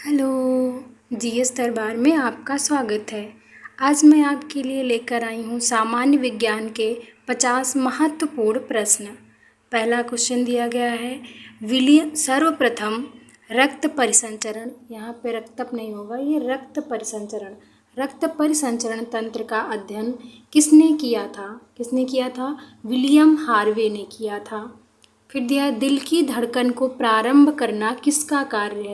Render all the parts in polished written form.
Hello. GS दरबार में आपका स्वागत है। आज मैं आपके लिए लेकर आई हूँ सामान्य विज्ञान के 50 महत्वपूर्ण प्रश्न। पहला क्वेश्चन दिया गया है, विलियम सर्वप्रथम रक्त परिसंचरण, यहाँ पे रक्तप नहीं होगा, ये रक्त परिसंचरण तंत्र का अध्ययन किसने किया था? विलियम हार्वे ने किया था। फिर दिया, दिल की धड़कन को प्रारंभ करना किसका कार्य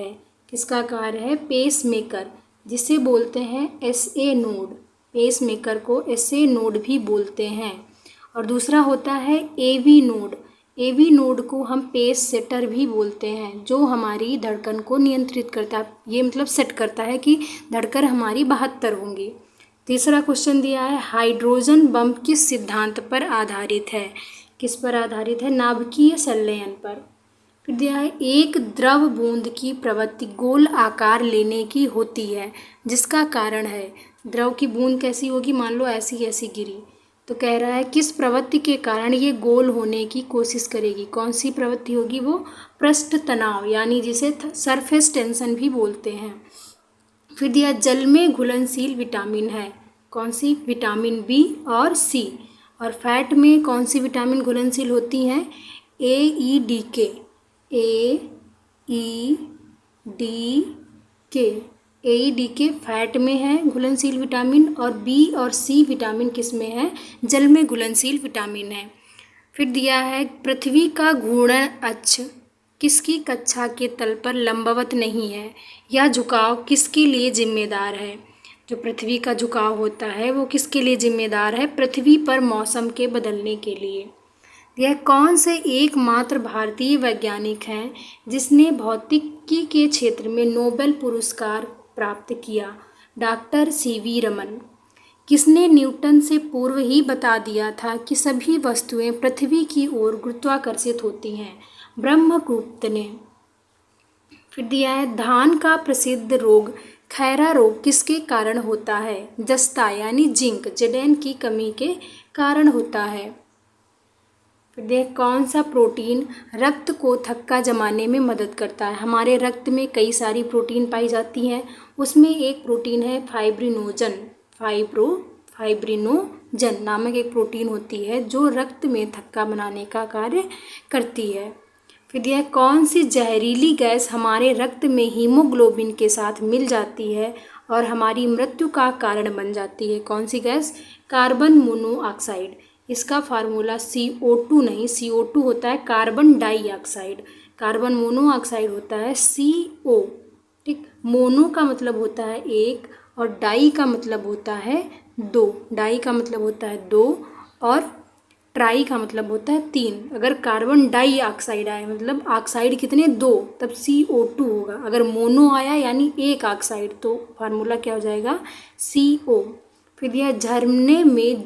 है? पेसमेकर, जिसे बोलते हैं एसए नोड। पेसमेकर को एसए नोड भी बोलते हैं। और दूसरा होता है एवी नोड। एवी नोड को हम पेस सेटर भी बोलते हैं, जो हमारी धड़कन को नियंत्रित करता है। ये मतलब सेट करता है कि धड़कन हमारी 72 होंगी। तीसरा क्वेश्चन दिया है, हाइड्रोजन बम किस सिद्धांत पर आधारित है? किस पर आधारित है? नाभिकीय संलयन पर। फिर दिया है, एक द्रव बूंद की प्रवृत्ति गोल आकार लेने की होती है, जिसका कारण है। द्रव की बूंद कैसी होगी? मान लो ऐसी गिरी, तो कह रहा है किस प्रवृत्ति के कारण ये गोल होने की कोशिश करेगी। कौन सी प्रवृत्ति होगी? वो पृष्ठ तनाव, यानी जिसे सरफेस टेंशन भी बोलते हैं। फिर दिया, जल में घुलनशील विटामिन है। कौन सी? विटामिन बी और सी। और फैट में कौन सी विटामिन घुलनशील होती हैं? AEDK, AEDK फैट में है घुलनशील विटामिन, और बी और सी विटामिन किस में है? जल में घुलनशील विटामिन है। फिर दिया है, पृथ्वी का घूर्णन अक्ष किसकी कक्षा के तल पर लंबवत नहीं है? यह झुकाव किसके लिए जिम्मेदार है? जो पृथ्वी का झुकाव होता है वो किसके लिए जिम्मेदार है? पृथ्वी पर मौसम के बदलने के लिए। यह कौन से एकमात्र भारतीय वैज्ञानिक हैं जिसने भौतिकी के क्षेत्र में नोबेल पुरस्कार प्राप्त किया? Doctor CV Raman. किसने न्यूटन से पूर्व ही बता दिया था कि सभी वस्तुएं पृथ्वी की ओर गुरुत्वाकर्षित होती हैं? ब्रह्मगुप्त ने। फिर दिया है, धान का प्रसिद्ध रोग खैरा रोग किसके कारण होता है? जस्ता यानी जिंक, Zn की कमी के कारण होता है। फिर देख, कौन सा प्रोटीन रक्त को थक्का जमाने में मदद करता है? हमारे रक्त में कई सारी प्रोटीन पाई जाती हैं, उसमें एक प्रोटीन है फाइब्रिनोजन। फाइब्रिनोजन नामक एक प्रोटीन होती है जो रक्त में थक्का बनाने का कार्य करती है। फिर यह कौन सी जहरीली गैस हमारे रक्त में हीमोग्लोबिन के साथ मिल जाती है और हमारी मृत्यु का कारण बन जाती है? कौन सी गैस? Carbon monoxide. इसका फार्मूला CO2 नहीं, CO2 होता है कार्बन डाइऑक्साइड, कार्बन मोनोऑक्साइड होता है CO। ठीक, मोनो का मतलब होता है एक और डाई का मतलब होता है दो। डाई का मतलब होता है दो और ट्राई का मतलब होता है तीन। अगर कार्बन डाइऑक्साइड आए मतलब ऑक्साइड कितने? दो, तब CO2 होगा। अगर मोनो आया यानी एक ऑक्साइड, तो फार्मूला क्या हो जाएगा? CO। फिर यह झरने में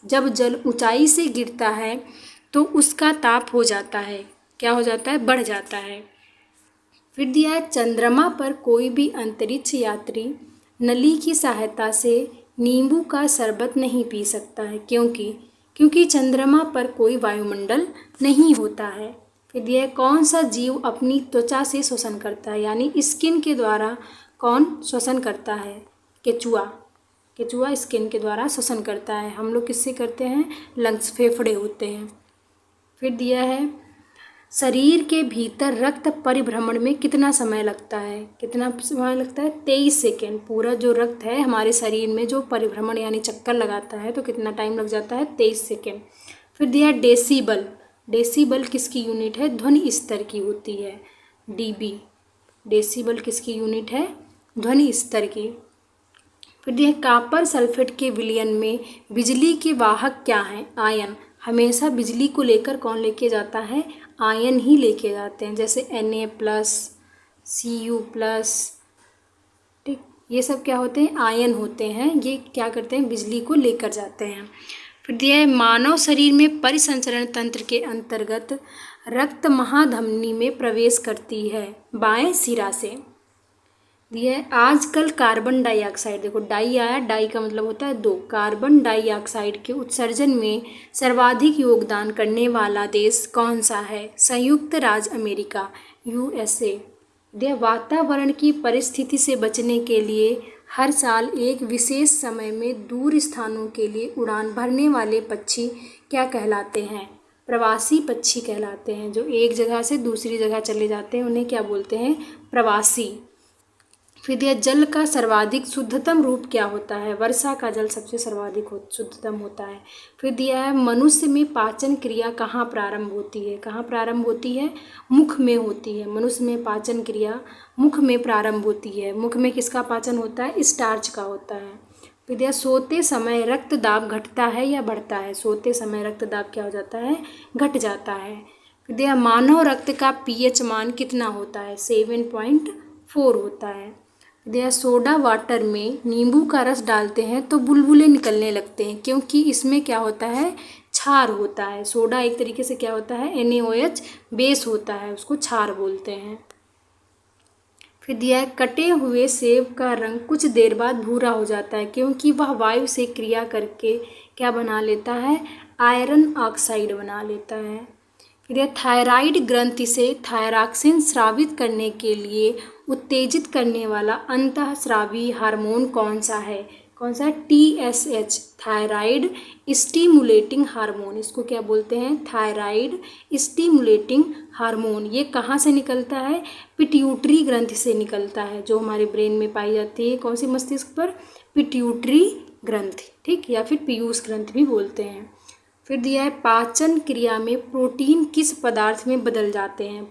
जब जल ऊंचाई से गिरता है तो उसका ताप हो जाता है, क्या हो जाता है? बढ़ जाता है। फिर दिया है, चंद्रमा पर कोई भी अंतरिक्ष यात्री नली की सहायता से नींबू का शरबत नहीं पी सकता है। क्योंकि चंद्रमा पर कोई वायुमंडल नहीं होता है। फिर दिया है, कौन सा जीव अपनी त्वचा से श्वसन करता है, यानी स्किन के द्वारा कौन श्वसन करता है? केचुआ स्किन के द्वारा श्वसन करता है। हम लोग किससे करते हैं? लंग्स, फेफड़े होते हैं। फिर दिया है, शरीर के भीतर रक्त परिभ्रमण में कितना समय लगता है? 23 सेकेंड। पूरा जो रक्त है हमारे शरीर में जो परिभ्रमण यानी चक्कर लगाता है, तो कितना टाइम लग जाता है? 23 सेकेंड। फिर दिया डेसीबल। डेसीबल किसकी यूनिट है? ध्वनि स्तर की होती है, dB। डेसीबल किसकी यूनिट है? ध्वनि स्तर की। फिर दिया, कॉपर सल्फेट के विलयन में बिजली के वाहक क्या हैं? आयन। हमेशा बिजली को लेकर कौन लेके जाता है? आयन ही लेके जाते हैं, जैसे Na+, Cu+। ठीक, ये सब क्या होते हैं? आयन होते हैं। ये क्या करते हैं? बिजली को लेकर जाते हैं। फिर दिया है, मानव शरीर में परिसंचरण तंत्र के अंतर्गत रक्त महाधमनी में प्रवेश करती है बाएं सिरा से। दिया है, आजकल कार्बन डाइऑक्साइड, देखो डाई आया, डाई का मतलब होता है दो। कार्बन डाइऑक्साइड के उत्सर्जन में सर्वाधिक योगदान करने वाला देश कौन सा है? संयुक्त राज्य अमेरिका, USA। यह वातावरण की परिस्थिति से बचने के लिए हर साल एक विशेष समय में दूर स्थानों के लिए उड़ान भरने वाले पक्षी क्या कहलाते हैं? प्रवासी पक्षी कहलाते हैं। जो एक जगह से दूसरी जगह चले जाते हैं उन्हें क्या बोलते हैं? प्रवासी। फिर यह जल का सर्वाधिक शुद्धतम रूप क्या होता है? वर्षा का जल सबसे सर्वाधिक शुद्धतम होता है। फिर दिया है मनुष्य में पाचन क्रिया कहाँ प्रारंभ होती है? कहाँ प्रारंभ होती है? मुख में होती है। मनुष्य में पाचन क्रिया मुख में प्रारंभ होती है। मुख में किसका पाचन होता है? स्टार्च का होता है। फिर दिया सोते समय रक्तदाब घटता है या बढ़ता है? सोते समय रक्तदाब क्या हो जाता है? घट जाता है। फिर दिया मानव रक्त का पीएच मान कितना होता है? 7.4 होता है। दिया सोडा वाटर में नींबू का रस डालते हैं तो बुलबुले निकलने लगते हैं, क्योंकि इसमें क्या होता है? क्षार होता है। सोडा एक तरीके से क्या होता है? NaOH बेस होता है, उसको क्षार बोलते हैं। फिर दिया है कटे हुए सेब का रंग कुछ देर बाद भूरा हो जाता है, क्योंकि वह वायु से क्रिया करके क्या बना लेता है? आयरन ऑक्साइड बना लेता है। फिर यह थायराइड ग्रंथि से थायरॉक्सिन स्रावित करने के लिए उत्तेजित करने वाला अंतःस्रावी हार्मोन कौन सा है? कौन सा? TSH, thyroid stimulating hormone. इसको क्या बोलते हैं? Thyroid stimulating hormone. ये कहाँ से निकलता है? पिट्यूटरी ग्रंथि से निकलता है, जो हमारे ब्रेन में पाई जाती है। कौन सी मस्तिष्क पर? पिट्यूटरी ग्रंथि, ठीक, या फिर पीयूष ग्रंथि भी बोलते हैं। फिर दिया है पाचन क्रिया में प्रोटीन किस पदार्थ में बदल जाते हैं?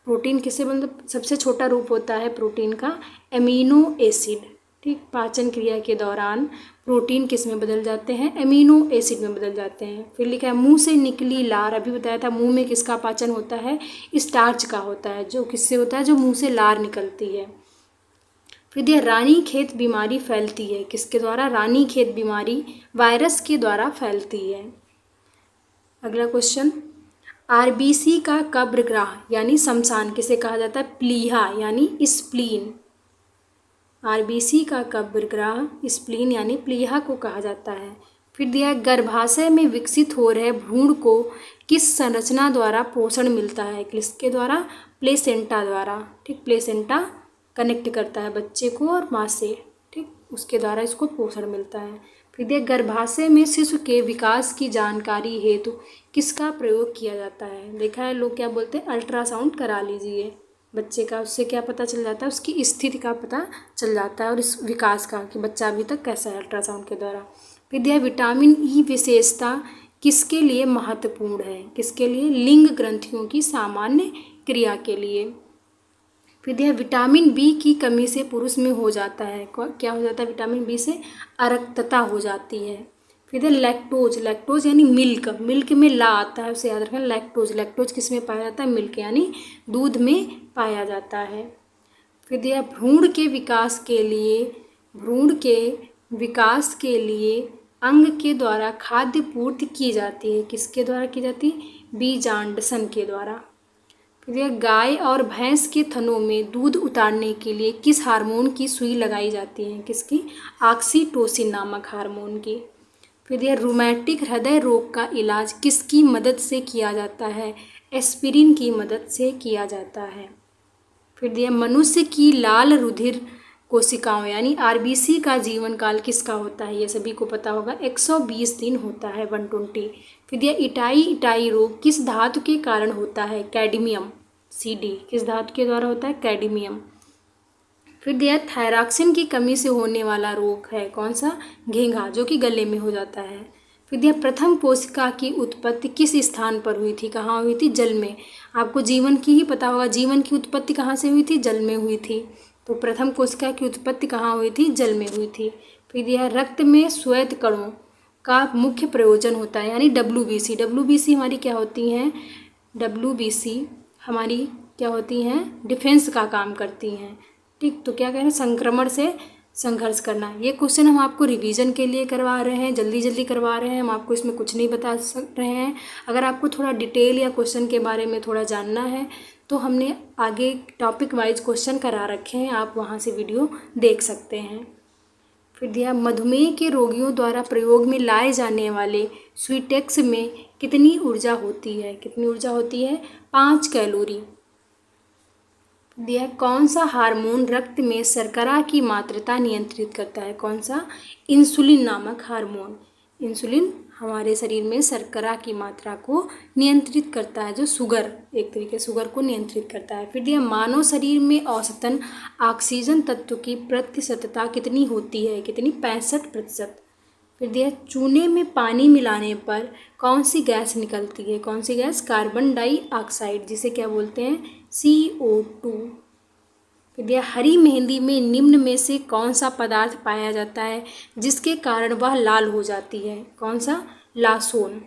प्रोटीन किससे मतलब सबसे छोटा रूप होता है प्रोटीन का? एमिनो एसिड, ठीक। पाचन क्रिया के दौरान प्रोटीन किस में बदल जाते हैं? एमिनो एसिड में बदल जाते हैं। फिर लिखा है मुंह से निकली लार, अभी बताया था मुंह में किसका पाचन होता है? स्टार्च का होता है। जो किससे होता है? जो मुंह से लार निकलती है। फिर दिया रानीखेत बीमारी फैलती है किसके द्वारा? रानीखेत बीमारी वायरस के द्वारा फैलती है। अगला क्वेश्चन, RBC का कब्रगाह यानी शमशान किसे कहा जाता है? प्लीहा यानी स्प्लीन। RBC का कब्रगाह स्प्लीन यानी प्लीहा को कहा जाता है। फिर दिया गर्भाशय में विकसित हो रहे भ्रूण को किस संरचना द्वारा पोषण मिलता है? किसके द्वारा? प्लेसेंटा द्वारा, ठीक। प्लेसेंटा कनेक्ट करता है बच्चे को और माँ से, ठीक, उसके द्वारा इसको पोषण मिलता है। फिर दिया गर्भाशय में शिशु के विकास की जानकारी हेतु किसका प्रयोग किया जाता है? देखा है लोग क्या बोलते हैं? अल्ट्रासाउंड करा लीजिए बच्चे का, उससे क्या पता चल जाता है? उसकी स्थिति का पता चल जाता है और इस विकास का कि बच्चा अभी तक कैसा है अल्ट्रासाउंड के द्वारा। फिर दिया विटामिन ई विशेषता किसके लिए महत्वपूर्ण है? किसके लिए? लिंग ग्रंथियों की सामान्य क्रिया के लिए। फिर दिया विटामिन बी की कमी से पुरुष में हो जाता है, क्या हो जाता है? विटामिन बी से अरक्तता हो जाती है। फिर दिया लैक्टोज, लैक्टोज यानी मिल्क, मिल्क में ला आता है, उसे याद रखना। लैक्टोज, लैक्टोज किस में पाया जाता है? मिल्क यानी दूध में पाया जाता है। फिर दिया भ्रूण के विकास के लिए, भ्रूण के विकास के लिए अंग के द्वारा खाद्य पूर्ति की जाती है, किसके द्वारा की जाती है? बीजांडसन के द्वारा। फिर गाय और भैंस के थनों में दूध उतारने के लिए किस हार्मोन की सुई लगाई जाती है? किसकी? ऑक्सीटोसिन नामक हार्मोन की। फिर यह रूमेटिक हृदय रोग का इलाज किसकी मदद से किया जाता है? एस्पिरिन की मदद से किया जाता है। फिर दिया मनुष्य की लाल रुधिर कोशिकाओं यानी RBC का जीवन काल किसका होता है? ये सभी को पता होगा, 120 दिन होता है, 120। फिर दिया इटाई रोग किस धातु के कारण होता है? कैडमियम, CD किस धातु के द्वारा होता है? कैडमियम। फिर दिया थायरॉक्सिन की कमी से होने वाला रोग है कौन सा? घेंघा, जो कि गले में हो जाता है। फिर दिया प्रथम कोशिका की उत्पत्ति किस स्थान पर हुई थी? कहाँ हुई थी? जल में। आपको जीवन की ही पता होगा, जीवन की उत्पत्ति कहाँ से हुई थी? जल में हुई थी। तो प्रथम कोशिका की उत्पत्ति कहाँ हुई थी? जल में हुई थी। फिर दिया रक्त में श्वेत कणों का मुख्य प्रयोजन होता है यानी WBC। WBC हमारी क्या होती हैं? WBC हमारी क्या होती हैं? डिफेंस का काम करती हैं, ठीक। तो क्या कह रहे हैं? संक्रमण से संघर्ष करना। ये क्वेश्चन हम आपको रिवीजन के लिए करवा रहे हैं, जल्दी जल्दी करवा रहे हैं, हम आपको इसमें कुछ नहीं बता रहे हैं। अगर आपको थोड़ा डिटेल या क्वेश्चन के बारे में थोड़ा जानना है तो हमने आगे टॉपिक वाइज क्वेश्चन करा रखे हैं, आप वहाँ से वीडियो देख सकते हैं। फिर दिया मधुमेह के रोगियों द्वारा प्रयोग में लाए जाने वाले स्वीटेक्स में कितनी ऊर्जा होती है? कितनी ऊर्जा होती है? 5 कैलोरी। दिया है कौन सा हार्मोन रक्त में शर्करा की मात्रा नियंत्रित करता है? कौन सा? इंसुलिन नामक हार्मोन। इंसुलिन हमारे शरीर में शर्करा की मात्रा को नियंत्रित करता है, जो शुगर, एक तरीके शुगर को नियंत्रित करता है। फिर दिया मानव शरीर में औसतन ऑक्सीजन तत्व की प्रतिशतता कितनी होती है? कितनी? 65%। फिर दिया चूने में पानी मिलाने पर कौन सी गैस निकलती है? कौन सी गैस? कार्बन डाइऑक्साइड, जिसे क्या बोलते हैं? CO2। फिर दिया हरी मेहंदी में निम्न में से कौन सा पदार्थ पाया जाता है जिसके कारण वह लाल हो जाती है? कौन सा? लासोन।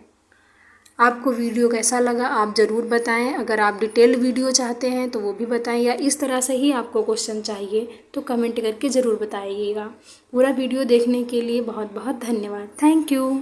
आपको वीडियो कैसा लगा आप ज़रूर बताएं। अगर आप डिटेल वीडियो चाहते हैं तो वो भी बताएं, या इस तरह से ही आपको क्वेश्चन चाहिए तो कमेंट करके ज़रूर बताइएगा। पूरा वीडियो देखने के लिए बहुत बहुत धन्यवाद। Thank you.